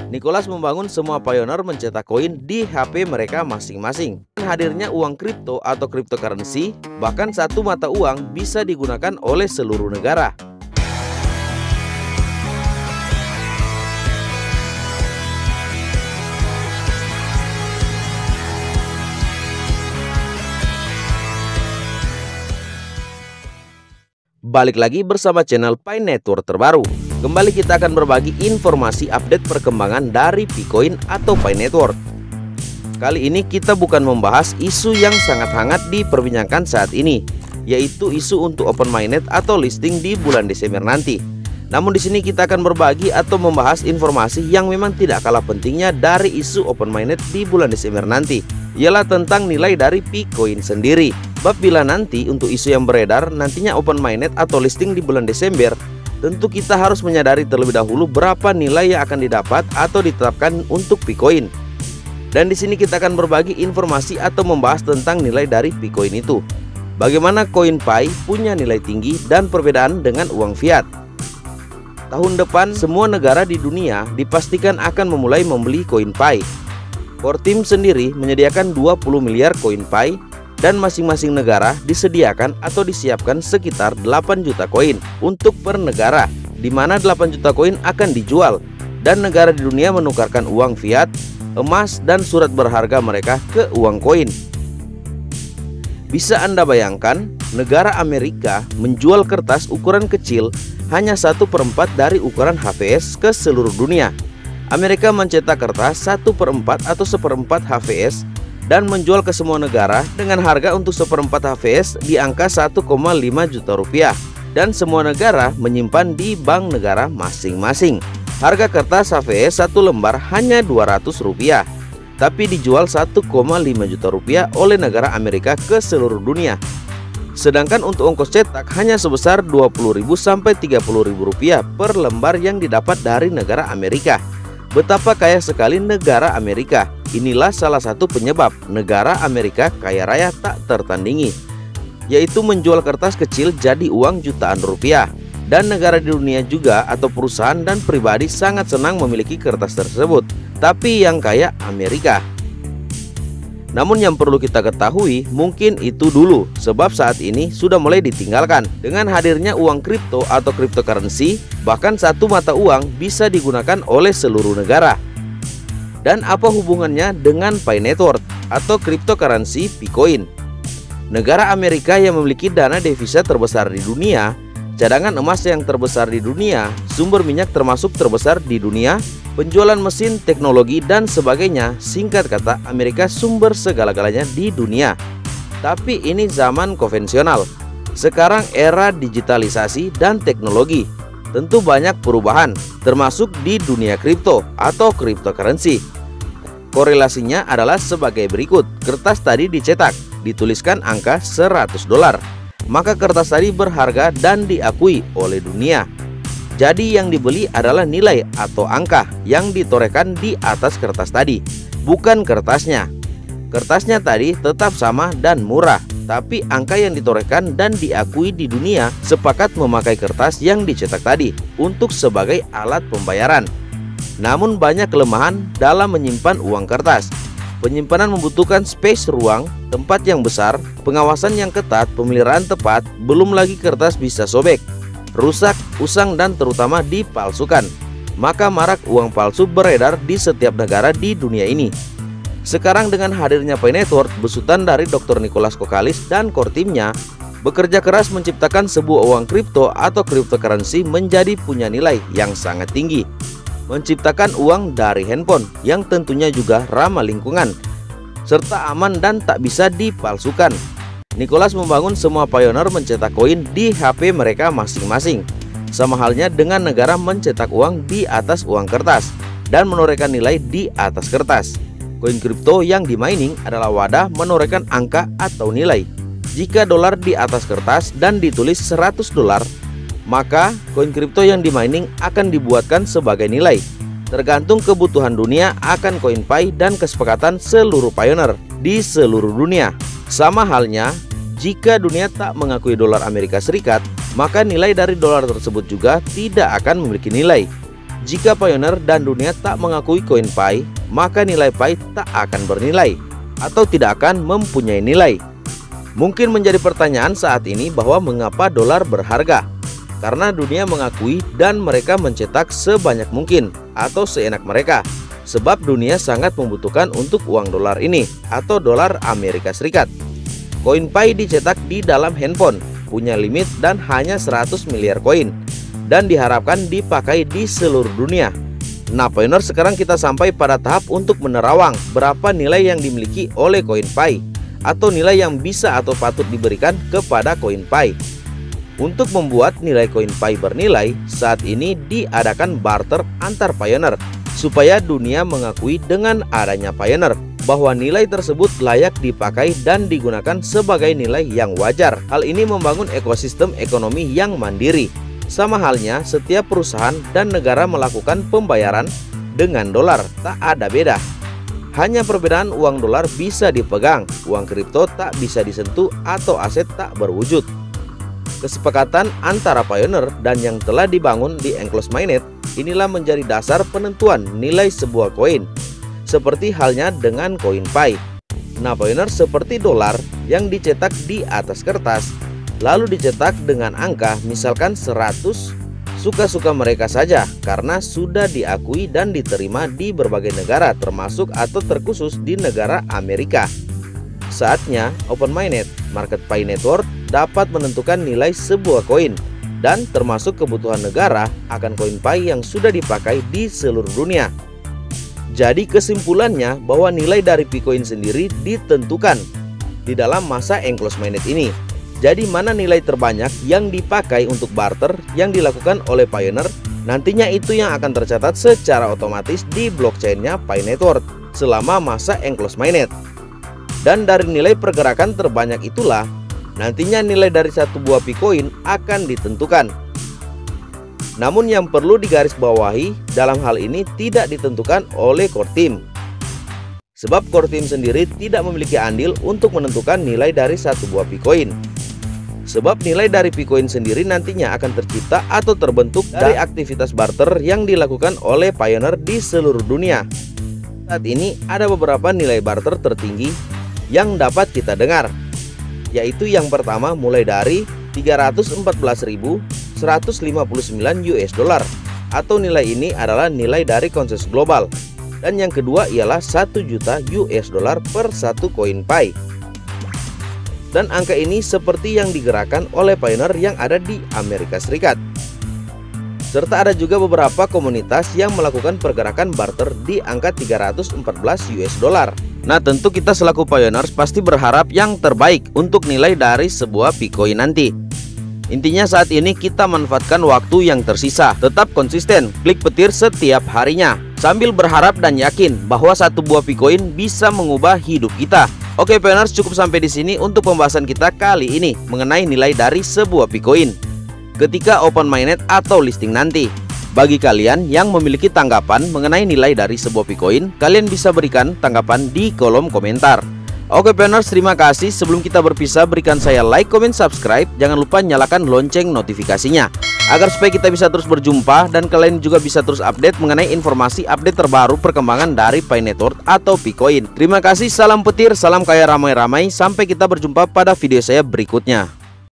Nicholas membangun semua pioneer mencetak koin di HP mereka masing-masing. Hadirnya uang kripto atau cryptocurrency, bahkan satu mata uang bisa digunakan oleh seluruh negara. Balik lagi bersama channel Pi Network terbaru. Kembali kita akan berbagi informasi update perkembangan dari Picoin atau Pi Network. Kali ini kita bukan membahas isu yang sangat hangat diperbincangkan saat ini, yaitu isu untuk open mainnet atau listing di bulan Desember nanti. Namun di sini kita akan berbagi atau membahas informasi yang memang tidak kalah pentingnya dari isu open mainnet di bulan Desember nanti, ialah tentang nilai dari Picoin sendiri. Bab bila nanti untuk isu yang beredar nantinya open mainnet atau listing di bulan Desember, tentu kita harus menyadari terlebih dahulu berapa nilai yang akan didapat atau ditetapkan untuk Picoin. Dan di sini kita akan berbagi informasi atau membahas tentang nilai dari Picoin itu. Bagaimana koin Pi punya nilai tinggi dan perbedaan dengan uang fiat. Tahun depan semua negara di dunia dipastikan akan memulai membeli koin Pi. Core Team sendiri menyediakan 20 miliar koin Pi. Dan masing-masing negara disediakan atau disiapkan sekitar 8 juta koin untuk per negara, di mana 8 juta koin akan dijual dan negara di dunia menukarkan uang fiat, emas, dan surat berharga mereka ke uang koin. Bisa Anda bayangkan, negara Amerika menjual kertas ukuran kecil hanya 1/4 dari ukuran HVS ke seluruh dunia. Amerika mencetak kertas 1/4 atau 1/4 HVS dan menjual ke semua negara dengan harga untuk 1/4 HVS di angka 1,5 juta rupiah, dan semua negara menyimpan di bank negara masing-masing. Harga kertas HVS satu lembar hanya 200 rupiah, tapi dijual 1,5 juta rupiah oleh negara Amerika ke seluruh dunia. Sedangkan untuk ongkos cetak hanya sebesar 20.000 sampai 30.000 rupiah per lembar yang didapat dari negara Amerika. Betapa kaya sekali negara Amerika. Inilah salah satu penyebab negara Amerika kaya raya tak tertandingi, yaitu menjual kertas kecil jadi uang jutaan rupiah. Dan negara di dunia juga atau perusahaan dan pribadi sangat senang memiliki kertas tersebut, tapi yang kaya Amerika. Namun yang perlu kita ketahui, mungkin itu dulu, sebab saat ini sudah mulai ditinggalkan. Dengan hadirnya uang kripto atau cryptocurrency, bahkan satu mata uang bisa digunakan oleh seluruh negara. Dan apa hubungannya dengan Pi Network atau cryptocurrency Picoin? Negara Amerika yang memiliki dana devisa terbesar di dunia, cadangan emas yang terbesar di dunia, sumber minyak termasuk terbesar di dunia, penjualan mesin, teknologi, dan sebagainya. Singkat kata, Amerika sumber segala-galanya di dunia. Tapi ini zaman konvensional. Sekarang era digitalisasi dan teknologi. Tentu banyak perubahan, termasuk di dunia kripto atau cryptocurrency. Korelasinya adalah sebagai berikut. Kertas tadi dicetak, dituliskan angka $100. Maka kertas tadi berharga dan diakui oleh dunia. Jadi yang dibeli adalah nilai atau angka yang ditorehkan di atas kertas tadi, bukan kertasnya. Kertasnya tadi tetap sama dan murah, tapi angka yang ditorehkan dan diakui di dunia sepakat memakai kertas yang dicetak tadi untuk sebagai alat pembayaran. Namun banyak kelemahan dalam menyimpan uang kertas. Penyimpanan membutuhkan space ruang, tempat yang besar, pengawasan yang ketat, pemeliharaan tepat, belum lagi kertas bisa sobek, rusak, usang, dan terutama dipalsukan. Maka marak uang palsu beredar di setiap negara di dunia ini. Sekarang dengan hadirnya Pi Network, besutan dari Dr. Nicholas Kokalis dan core timnya bekerja keras menciptakan sebuah uang kripto atau cryptocurrency menjadi punya nilai yang sangat tinggi. Menciptakan uang dari handphone yang tentunya juga ramah lingkungan, serta aman dan tak bisa dipalsukan. Nicholas membangun semua pioneer mencetak koin di HP mereka masing-masing. Sama halnya dengan negara mencetak uang di atas uang kertas dan menorehkan nilai di atas kertas. Koin kripto yang di-mining adalah wadah menorehkan angka atau nilai. Jika dolar di atas kertas dan ditulis $100, maka koin kripto yang di-mining akan dibuatkan sebagai nilai. Tergantung kebutuhan dunia akan koin Pi dan kesepakatan seluruh pioneer di seluruh dunia. Sama halnya, jika dunia tak mengakui dolar Amerika Serikat, maka nilai dari dolar tersebut juga tidak akan memiliki nilai. Jika Pioneer dan dunia tak mengakui koin Pi, maka nilai Pi tak akan bernilai atau tidak akan mempunyai nilai. Mungkin menjadi pertanyaan saat ini bahwa mengapa dolar berharga? Karena dunia mengakui dan mereka mencetak sebanyak mungkin atau seenak mereka. Sebab dunia sangat membutuhkan untuk uang dolar ini atau dolar Amerika Serikat. Koin Pi dicetak di dalam handphone, punya limit dan hanya 100 miliar koin, dan diharapkan dipakai di seluruh dunia. Nah, Pioneer, sekarang kita sampai pada tahap untuk menerawang berapa nilai yang dimiliki oleh koin Pi atau nilai yang bisa atau patut diberikan kepada koin Pi. Untuk membuat nilai koin Pi bernilai, saat ini diadakan barter antar Pioneer supaya dunia mengakui dengan adanya Pioneer bahwa nilai tersebut layak dipakai dan digunakan sebagai nilai yang wajar. Hal ini membangun ekosistem ekonomi yang mandiri. Sama halnya setiap perusahaan dan negara melakukan pembayaran dengan dolar, tak ada beda. Hanya perbedaan uang dolar bisa dipegang, uang kripto tak bisa disentuh atau aset tak berwujud. Kesepakatan antara Pioneer dan yang telah dibangun di Enclosed Mainnet inilah menjadi dasar penentuan nilai sebuah koin, seperti halnya dengan koin Pi. Nah, Pioneer seperti dolar yang dicetak di atas kertas, lalu dicetak dengan angka misalkan 100, suka-suka mereka saja karena sudah diakui dan diterima di berbagai negara termasuk atau terkhusus di negara Amerika. Saatnya Open Mainnet Market Pi Network dapat menentukan nilai sebuah koin dan termasuk kebutuhan negara akan koin Pi yang sudah dipakai di seluruh dunia. Jadi kesimpulannya bahwa nilai dari Picoin sendiri ditentukan di dalam masa Enclosed Mainnet ini. Jadi mana nilai terbanyak yang dipakai untuk barter yang dilakukan oleh Pioneer, nantinya itu yang akan tercatat secara otomatis di blockchainnya Pi Network selama masa Enclosed Mainnet. Dan dari nilai pergerakan terbanyak itulah nantinya nilai dari satu buah Picoin akan ditentukan. Namun yang perlu digarisbawahi dalam hal ini tidak ditentukan oleh core team. Sebab core team sendiri tidak memiliki andil untuk menentukan nilai dari satu buah Picoin. Sebab nilai dari Picoin sendiri nantinya akan tercipta atau terbentuk dari aktivitas barter yang dilakukan oleh Pioneer di seluruh dunia. Saat ini ada beberapa nilai barter tertinggi yang dapat kita dengar, yaitu yang pertama mulai dari 314.159 US dollar atau nilai ini adalah nilai dari konsensus global, dan yang kedua ialah 1 juta US dollar per satu koin Pi. Dan angka ini seperti yang digerakkan oleh Pioneer yang ada di Amerika Serikat. Serta ada juga beberapa komunitas yang melakukan pergerakan barter di angka 314 US dollar. Nah, tentu kita selaku Pioneers pasti berharap yang terbaik untuk nilai dari sebuah Picoin nanti. Intinya saat ini kita manfaatkan waktu yang tersisa, tetap konsisten, klik petir setiap harinya, sambil berharap dan yakin bahwa satu buah Picoin bisa mengubah hidup kita. Oke Pioneers, cukup sampai di sini untuk pembahasan kita kali ini mengenai nilai dari sebuah Picoin ketika Open Mainnet atau listing nanti. Bagi kalian yang memiliki tanggapan mengenai nilai dari sebuah Picoin, kalian bisa berikan tanggapan di kolom komentar. Oke Pioneers, terima kasih. Sebelum kita berpisah, berikan saya like, comment, subscribe. Jangan lupa nyalakan lonceng notifikasinya agar supaya kita bisa terus berjumpa dan kalian juga bisa terus update mengenai informasi update terbaru perkembangan dari Pi Network atau Picoin. Terima kasih, salam petir, salam kaya ramai-ramai. Sampai kita berjumpa pada video saya berikutnya.